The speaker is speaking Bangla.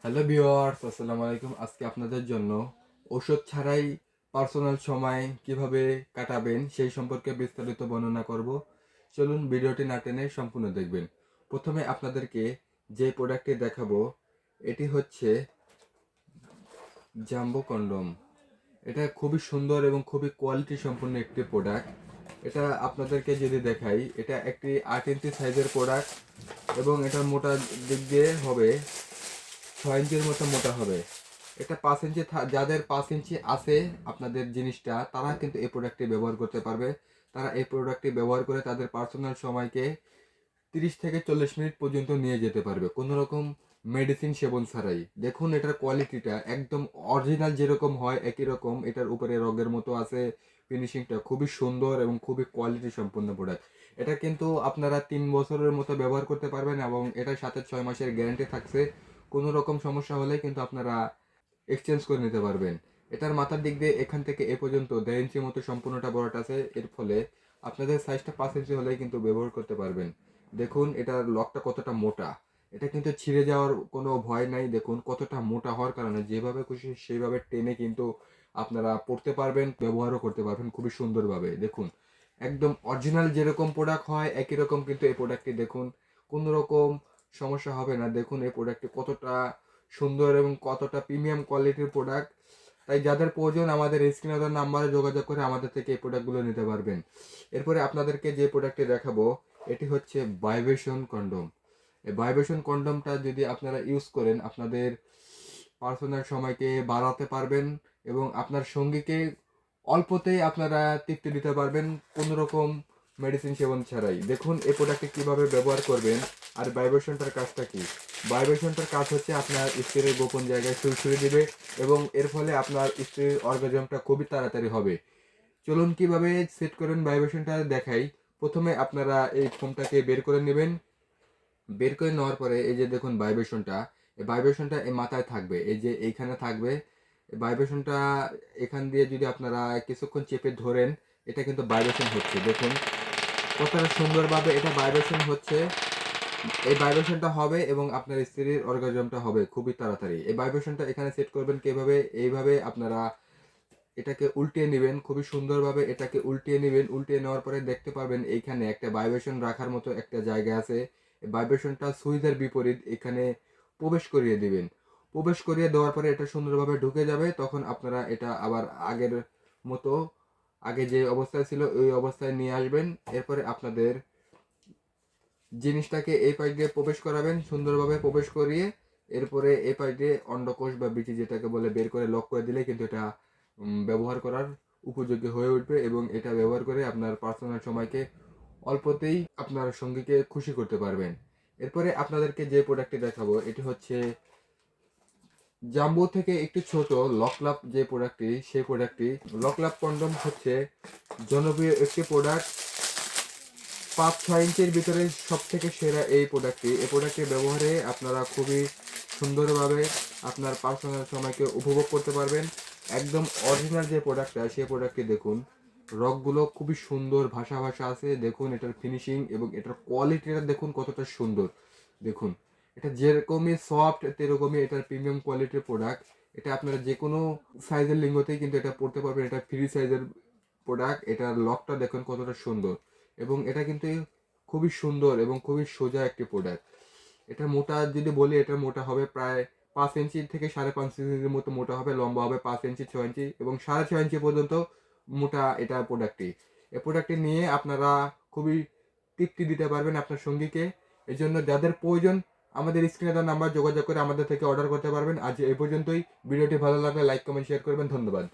হ্যালো ভিউয়ার্স, আসসালামু আলাইকুম। আজকে আপনাদের জন্য ওষুধ ছাড়াই পার্সোনাল সময় কিভাবে কাটাবেন সেই সম্পর্কে বিস্তারিত বর্ণনা করব। চলুন ভিডিওটি না টেনে সম্পূর্ণ দেখবেন। প্রথমে আপনাদেরকে যে প্রোডাক্টটি দেখাবো এটি হচ্ছে জাম্বো কন্ডম। এটা খুবই সুন্দর এবং খুবই কোয়ালিটি সম্পন্ন একটি প্রোডাক্ট। এটা আপনাদেরকে যদি দেখাই, এটা একটি 8 ইঞ্চি সাইজের প্রোডাক্ট এবং এটার মোটা দিক দিয়ে হবে 6 ইঞ্চির মতো মোটা হবে। এটা 5 ইঞ্চি, যাদের 5 ইঞ্চি আছে আপনাদের জিনিসটা, তারা কিন্তু এই প্রোডাক্টটি ব্যবহার করতে পারবে। তারা এই প্রোডাক্টটি ব্যবহার করে তাদের পার্সোনাল সময়কে 30 থেকে 40 মিনিট পর্যন্ত নিয়ে যেতে পারবে কোনো রকম মেডিসিন সেবন ছাড়াই। দেখুন এটার কোয়ালিটিটা একদম অরিজিনাল যেরকম হয় একই রকম এটার উপরে রগের মতো আছে। ফিনিশিংটা খুবই সুন্দর এবং খুবই কোয়ালিটি সম্পন্ন প্রোডাক্ট। এটা কিন্তু আপনারা 3 বছরের মতো ব্যবহার করতে পারবেন এবং এটার সাথে 6 মাসের গ্যারান্টি থাকছে। কোনো রকম সমস্যা হলে কিন্তু আপনারা এক্সচেঞ্জ করে নিতে পারবেন। এটার মাথার দিক দিয়ে এখান থেকে এ পর্যন্ত 1.5 ইঞ্চির মতো সম্পূর্ণটা বড়টা আছে। এর ফলে আপনাদের সাইজটা 5 ইঞ্চি হলেই কিন্তু ব্যবহার করতে পারবেন। দেখুন এটার লকটা কতটা মোটা, এটা কিন্তু ছিঁড়ে যাওয়ার কোনো ভয় নাই। দেখুন কতটা মোটা হওয়ার কারণে যেভাবে খুশি সেইভাবে টেনে কিন্তু আপনারা পড়তে পারবেন, ব্যবহারও করতে পারবেন খুবই সুন্দরভাবে। দেখুন একদম অরিজিনাল যেরকম প্রোডাক্ট হয় একই রকম কিন্তু এই প্রোডাক্টটি দেখুন কোনো রকম সমস্যা হবে না। দেখুন এই প্রোডাক্টটি কতটা সুন্দর এবং কতটা প্রিমিয়াম কোয়ালিটির প্রোডাক্ট। তাই যাদের প্রয়োজন আমাদের স্ক্রিনে দেওয়া নাম্বারে যোগাযোগ করে আমাদের থেকে এই প্রোডাক্টগুলো নিতে পারবেন। এরপরে আপনাদেরকে যে প্রোডাক্টটি দেখাবো এটি হচ্ছে ভাইব্রেশন কন্ডম। এই ভাইব্রেশন কন্ডমটা যদি আপনারা ইউজ করেন আপনাদের পার্সোনাল সময়কে বাড়াতে পারবেন এবং আপনার সঙ্গীকে অল্পতেই আপনারা তৃপ্তি দিতে পারবেন কোনো রকম মেডিসিন সেবন ছাড়াই। দেখুন এই প্রোডাক্টটি কীভাবে ব্যবহার করবেন আর ভাইব্রেশনটার কাজটা কি। ভাইব্রেশনটার কাজ হচ্ছে আপনার স্ত্রীর গোপন জায়গায় সুড়সুড়ি দিবে এবং এর ফলে আপনার স্ত্রীর অর্গাজমটা খুবই তাড়াতাড়ি হবে। চলুন কিভাবে সেট করেন ভাইব্রেশনটা দেখাই। প্রথমে আপনারা এই ফোনটাকে বের করে নেবেন। বের করে নেওয়ার পরে এই যে দেখুন ভাইব্রেশনটা, এই ভাইব্রেশনটা এই মাথায় থাকবে, এই যে এইখানে থাকবে। ভাইব্রেশনটা এখান দিয়ে যদি আপনারা কিছুক্ষণ চেপে ধরেন এটা কিন্তু ভাইব্রেশন হচ্ছে। দেখুন কতটা সুন্দরভাবে এটা ভাইব্রেশন হচ্ছে। এই ভাইব্রেশনটা হবে এবং আপনার স্ত্রীর অর্গাজমটা হবে খুবই তাড়াতাড়ি। এই ভাইব্রেশনটা এখানে সেট করবেন কিভাবে, এইভাবে আপনারা এটাকে উল্টিয়ে নেবেন খুবই সুন্দরভাবে। এটাকে উল্টিয়ে নেবেন, উল্টিয়ে নেওয়ার পরে দেখতে পারবেন এইখানে একটা ভাইব্রেশন রাখার মতো একটা জায়গা আছে। এই ভাইব্রেশনটা সুইচের বিপরীত এখানে প্রবেশ করিয়ে দিবেন। প্রবেশ করিয়ে দেওয়ার পরে এটা সুন্দরভাবে ঢুকে যাবে। তখন আপনারা এটা আবার আগের মতো, আগে যে অবস্থায় ছিল ওই অবস্থায় নিয়ে আসবেন। এরপরে আপনাদের জিনিসটাকে এই পাশ দিয়ে প্রবেশ করাবেন, সুন্দরভাবে প্রবেশ করিয়ে এরপরে এই পাশ দিয়ে অন্ডকোষ বা বিচি যেটাকে বলে বের করে লক করে দিলে কিন্তু এটা ব্যবহার করার উপযোগী হয়ে উঠবে এবং এটা ব্যবহার করে আপনার পার্সোনাল সময়কে অল্পতেই আপনার সঙ্গীকে খুশি করতে পারবেন। এরপরে আপনাদেরকে যে প্রোডাক্টটি দেখাবো এটি হচ্ছে জাম্বো থেকে একটু ছোট লকলাপ যে প্রোডাক্টটি, সেই প্রোডাক্টটি লকলাপ কন্ডম হচ্ছে জনপ্রিয় একটি প্রোডাক্ট। 5-6 ইঞ্চির ভিতরে সব থেকে সেরা এই প্রোডাক্টটি। এই প্রোডাক্টটি ব্যবহারে আপনারা খুবই সুন্দরভাবে আপনার পার্সোনাল সময়কে উপভোগ করতে পারবেন। একদম অরিজিনাল যে প্রোডাক্টটা সেই প্রোডাক্টটি দেখুন রগগুলো খুবই সুন্দর ভাসা ভাসা আছে। দেখুন এটার ফিনিশিং এবং এটার কোয়ালিটিটা দেখুন কতটা সুন্দর। দেখুন এটা যেরকমই সফট তেরকমই এটার প্রিমিয়াম কোয়ালিটির প্রোডাক্ট। এটা আপনারা যে কোনো সাইজের লিঙ্গতেই কিন্তু এটা পড়তে পারবেন। এটা ফ্রি সাইজের প্রোডাক্ট। এটার লকটা দেখুন কতটা সুন্দর এবং এটা কিন্তু খুবই সুন্দর এবং খুবই সোজা একটি প্রোডাক্ট। এটা মোটা যদি বলি এটা মোটা হবে প্রায় 5 ইঞ্চি থেকে 5.5 ইঞ্চির মতো মোটা হবে, লম্বা হবে 5 ইঞ্চি 6 ইঞ্চি এবং 6.5 ইঞ্চি পর্যন্ত মোটা এটা প্রোডাক্টটি। এই প্রোডাক্টটি নিয়ে আপনারা খুবই তৃপ্তি দিতে পারবেন আপনার সঙ্গীকে। এই জন্য যাদের প্রয়োজন আমাদের স্ক্রিনে দেওয়া নাম্বার যোগাযোগ করে আমাদের থেকে অর্ডার করতে পারবেন। আজ এই পর্যন্তই। ভিডিওটি ভালো লাগলে লাইক কমেন্ট শেয়ার করবেন। ধন্যবাদ।